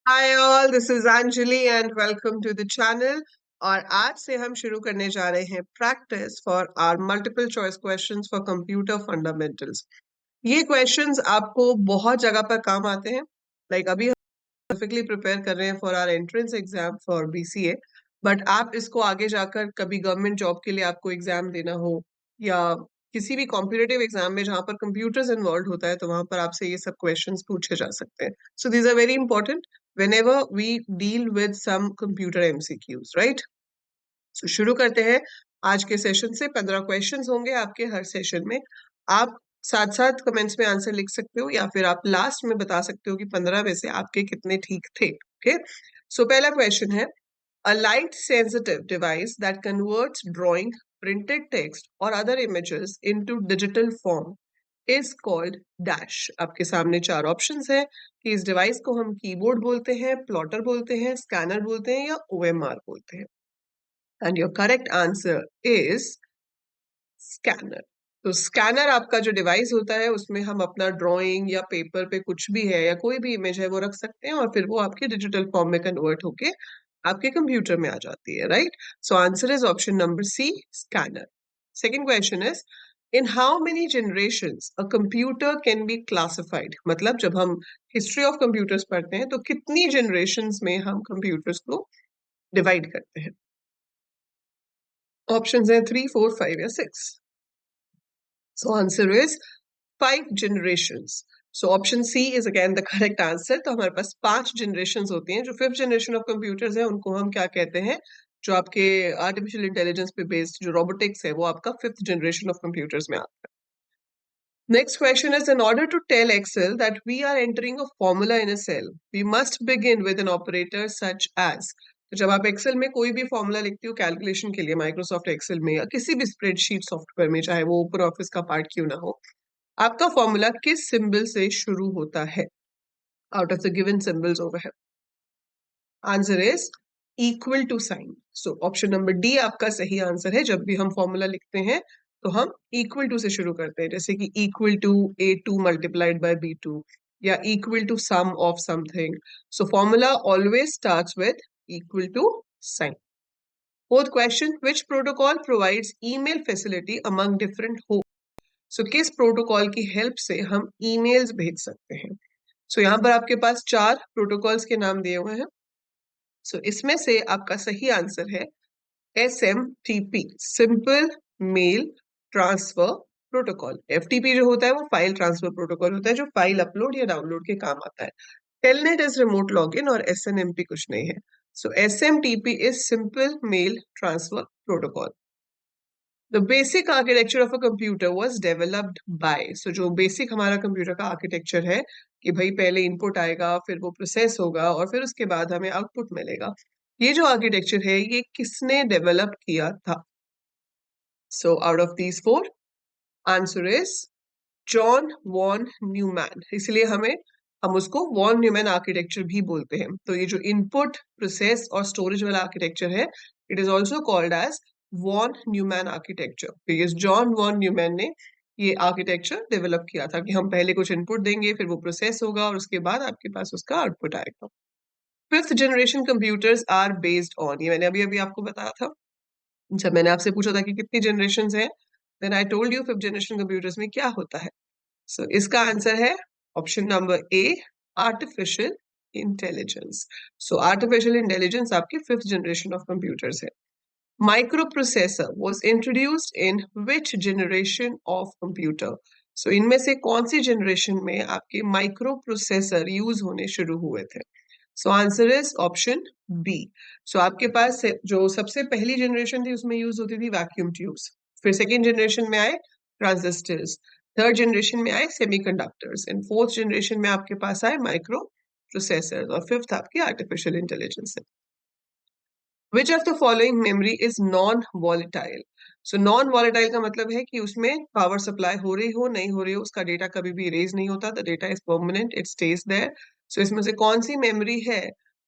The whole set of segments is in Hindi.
Hi all, this is Anjali and welcome to the channel. और आज से हम शुरू करने जा रहे हैं practice for our multiple choice questions for computer fundamentals. ये क्वेश्चंस आपको बहुत जगह पर काम आते हैं। अभी हम स्पेसिफिकली प्रिपेयर कर रहे हैं for our entrance exam for BCA. But आप इसको आगे जाकर कभी गवर्नमेंट जॉब के लिए आपको एग्जाम देना हो, या किसी भी कॉम्पिटिटिव एग्जाम में जहां पर कंप्यूटर्स इन्वॉल्व होता है, तो वहां पर आपसे ये सब क्वेश्चंस पूछे जा सकते हैं। So these are very important whenever we deal with some computer MCQs, right? So शुरू करते हैं आज के सेशन से। 15 क्वेश्चंस होंगे आपके हर सेशन में। आप साथ साथ कमेंट्स में आंसर लिख सकते हो, या फिर आप लास्ट में बता सकते हो कि 15 में से आपके कितने ठीक थे। ओके, सो पहला क्वेश्चन है, a light sensitive device that converts drawing, printed text or other images into digital form is called dash। आपके सामने चार ऑप्शंस है कि इस डिवाइस को हम कीबोर्ड बोलते हैं, प्लॉटर बोलते हैं, स्कैनर बोलते हैं, या ओएमआर बोलते हैं। And your correct answer is scanner. तो स्कैनर आपका जो डिवाइस होता है, उसमें हम अपना ड्राइंग या पेपर पे कुछ भी है या कोई भी इमेज है वो रख सकते हैं, और फिर वो आपके डिजिटल फॉर्म में कन्वर्ट होके आपके कंप्यूटर में आ जाती है, right? So answer is option number C, scanner. Second question is, in how many generations a computer can be classified. मतलब जब हम हिस्ट्री ऑफ कंप्यूटर्स पढ़ते हैं तो कितनी जनरेशंस में हम कंप्यूटर्स को डिवाइड करते हैं। ऑप्शंस हैं 3, 4, 5 या 6। So answer is 5 generations. So option C is again the correct answer. तो हमारे पास 5 generations होती हैं। जो 5th generation of computers है उनको हम क्या कहते हैं? जो आपके artificial intelligence पे based जो robotics है वो आपका 5th generation of computers में आता है। Next question is, in order to tell Excel that we are entering a formula in a cell, we must begin with an operator such as। तो जब आप एक्सेल में कोई भी फॉर्मूला लिखते हो कैलकुलेशन के लिए, माइक्रोसॉफ्ट एक्सेल में या किसी भी स्प्रेडशीट सॉफ्टवेयर में, चाहे वो ओपन ऑफिस का पार्ट क्यों ना हो, आपका फॉर्मूला किस सिंबल से शुरू होता है out of the given symbols over है? Answer is equal to sign. So option number D आपका सही आंसर है। जब भी हम फॉर्मूला लिखते हैं तो हम इक्वल टू से शुरू करते हैं, जैसे कि equal to A2 multiplied by B2, या equal to sum of something. So formula always starts with equal to sign. Fourth question, which protocol provides email facility among different host. So किस प्रोटोकॉल की हेल्प से हम ईमेल्स भेज सकते हैं? सो यहाँ पर आपके पास 4 प्रोटोकॉल्स के नाम दिए हुए हैं। सो इसमें से आपका सही आंसर है SMTP, simple mail transfer protocol. FTP जो होता है वो फाइल ट्रांसफर प्रोटोकॉल होता है, जो फाइल अपलोड या डाउनलोड के काम आता है। टेलनेट इज रिमोट लॉगिन, और SNMP कुछ नहीं है। So SMTP is simple mail transfer protocol. The basic architecture of a computer was developed by। So जो बेसिक हमारा कंप्यूटर का आर्किटेक्चर है कि भाई पहले इनपुट आएगा, फिर वो प्रोसेस होगा, और फिर उसके बाद हमें आउटपुट मिलेगा। ये जो आर्किटेक्चर है ये किसने डेवलप किया था? So out of these four, answer is John von Neumann. इसलिए हम उसको वॉन न्यूमैन आर्किटेक्चर भी बोलते हैं। तो ये जो इनपुट प्रोसेस और स्टोरेज वाला आर्किटेक्चर है, it is also called as von Neumann architecture. Because John von Neumann ने ये आर्किटेक्चर डेवलप किया था कि हम पहले कुछ इनपुट देंगे, फिर वो प्रोसेस होगा, और उसके बाद आपके पास उसका आउटपुट आएगा। 5th generation computers are based on, ये मैंने अभी अभी आपको बताया था जब मैंने आपसे पूछा था कि कितनी जनरेशन है। Then I told you 5th generation computers में क्या होता है। सो इसका आंसर है option number A, artificial intelligence. So artificial intelligence आपकी 5th जनरेशन ऑफ कंप्यूटर्स है। Microprocessor was introduced in which generation of computer. So इनमें से कौन सी जनरेशन में आपके माइक्रोप्रोसेसर यूज होने शुरू हुए थे? So answer is option B. So आपके पास जो सबसे पहली जनरेशन थी उसमें यूज होती थी वैक्यूम ट्यूब्स, फिर सेकेंड जनरेशन में आए ट्रांजिस्टर्स, थर्ड जनरेशन में आए सेमीकंडक्टर्स, एंड फोर्थ जनरेशन में आपके पास आए माइक्रो प्रोसेसर, और फिफ्थ आपकी आर्टिफिशियल इंटेलिजेंस है। Which of the following memory is non volatile. So non volatile का मतलब है कि उसमें पावर सप्लाई हो रही हो नहीं हो रही हो, उसका डेटा कभी भी इरेज नहीं होता, the data is permanent, it stays there. So इसमें से कौन सी मेमोरी है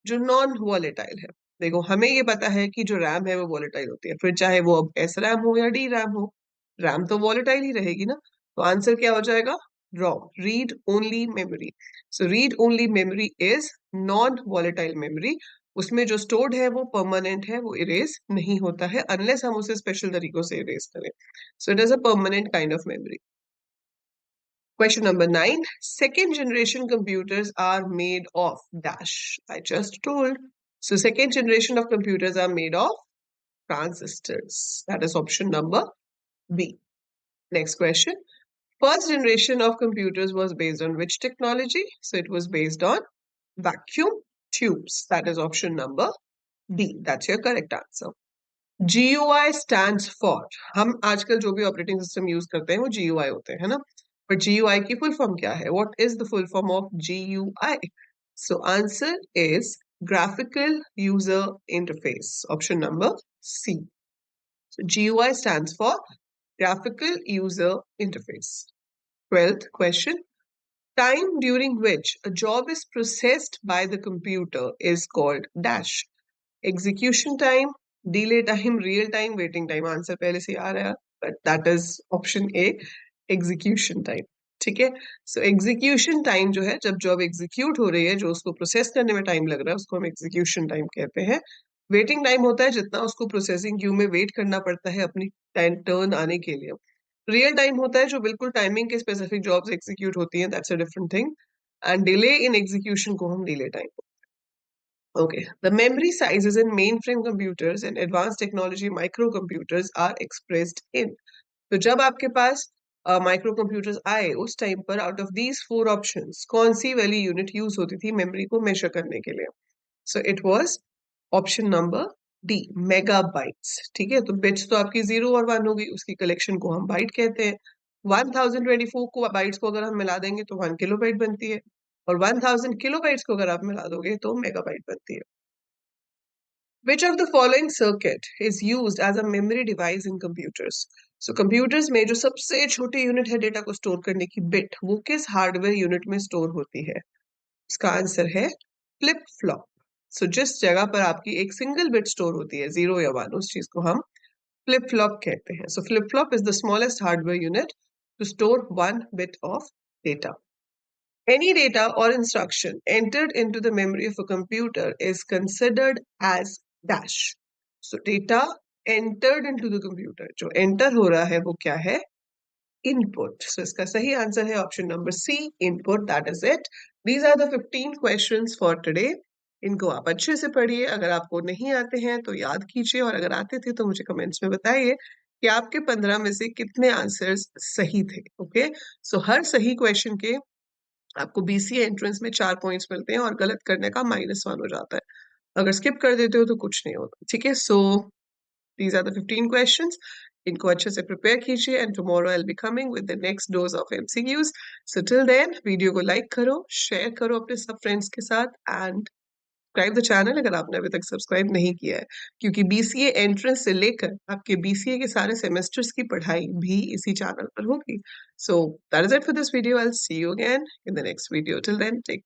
जो नॉन वॉलेटाइल है? देखो, हमें ये पता है कि जो रैम है वो वॉलेटाइल होती है, फिर चाहे वो अब एस रैम हो या डी रैम हो, रैम तो वॉलेटाइल ही रहेगी ना। तो आंसर क्या हो जाएगा? Wrong. Read only memory. So read only memory is non-volatile memory. उसमें जो stored है वो permanent है, वो erase नहीं होता है unless हम उसे special तरीकों से erase करें. So it is a permanent kind of memory. Question number 9. Second generation computers are made of dash. I just told. So second generation of computers are made of transistors. That is option number B. Next question. First generation of computers was based on which technology? So it was based on vacuum tubes. That is option number D. That's your correct answer. GUI stands for, हम आजकल जो भी ऑपरेटिंग सिस्टम यूज करते हैं वो GUI होते हैं, है ना? बट GUI की फुल फॉर्म क्या है? What is the full form of GUI? So answer is graphical user interface. Option number C. So GUI stands for graphical user interface. 12th question. Time during which a job is processed by the computer is called dash. Execution time, delay time, real time, waiting time. Answer पहले से आ रहा है, but that is option A, execution time. ठीक है? So execution time जो है, जब जॉब एग्जीक्यूट हो रही है, जो उसको प्रोसेस करने में टाइम लग रहा है, उसको हम execution time कहते हैं. वेटिंग टाइम होता है जितना उसको प्रोसेसिंग क्यू में वेट करना पड़ता है अपनी टर्न आने के लिए. रियल टाइम होता है जो बिल्कुल टाइमिंग के स्पेसिफिक जॉब्स एग्जीक्यूट होती हैं, that's a different thing. And delay in execution को हम delay time. Okay, the memory sizes in mainframe computers and advanced technology microcomputers are expressed in. तो जब आपके पास माइक्रो कंप्यूटर्स आए उस टाइम पर आउट ऑफ दीज 4 ऑप्शंस कौन सी वाली यूनिट यूज होती थी मेमोरी को मेजर करने के लिए? So it was option number D, megabytes. ठीक है, तो बिट्स तो आपकी 0 और 1 होगी, उसकी कलेक्शन को हम बाइट कहते हैं. 1024 को बाइट्स को अगर हम मिला देंगे तो 1 किलोबाइट बनती है, और 1000 किलोबाइट्स को अगर आप मिला दोगे तो मेगाबाइट बनती है. Which of the following circuit is used as a memory device in computers? So computers में जो सबसे छोटी यूनिट है डेटा को स्टोर करने की, बिट, वो किस हार्डवेयर यूनिट में स्टोर होती है? इसका आंसर है फ्लिप फ्लॉप. सो जिस जगह पर आपकी एक सिंगल बिट स्टोर होती है 0 या 1, उस चीज को हम फ्लिप फ्लॉप कहते हैं. So flip flop is the smallest hardware unit to store 1 bit of data. Any data or instruction entered into the memory of a computer is considered as dash. So data entered into the computer, जो enter हो रहा है वो क्या है? Input. So इसका सही आंसर है option number C, input. That is it. These are the 15 questions for today. इनको आप अच्छे से पढ़िए. अगर आपको नहीं आते हैं तो याद कीजिए, और अगर आते थे तो मुझे कमेंट्स में बताइए कि आपके 15 में से कितने आंसर्स सही थे. ओके, सो हर सही क्वेश्चन के आपको बीसीए एंट्रेंस में 4 पॉइंट्स मिलते हैं, और गलत करने का -1 हो जाता है. अगर स्किप कर देते हो तो कुछ नहीं होता. ठीक है, so these are the 15 questions. इनको अच्छे से प्रिपेयर कीजिए, and tomorrow I will be coming with the next dose of MCQs. So till then video को लाइक करो, शेयर करो अपने सब फ्रेंड्स के साथ, एंड सब्सक्राइब द चैनल अगर आपने अभी तक सब्सक्राइब नहीं किया है, क्योंकि बीसीए एंट्रेंस से लेकर आपके बीसीए के सारे सेमेस्टर्स की पढ़ाई भी इसी चैनल पर होगी. So that is it for this video. I will see you again in the next video. Till then take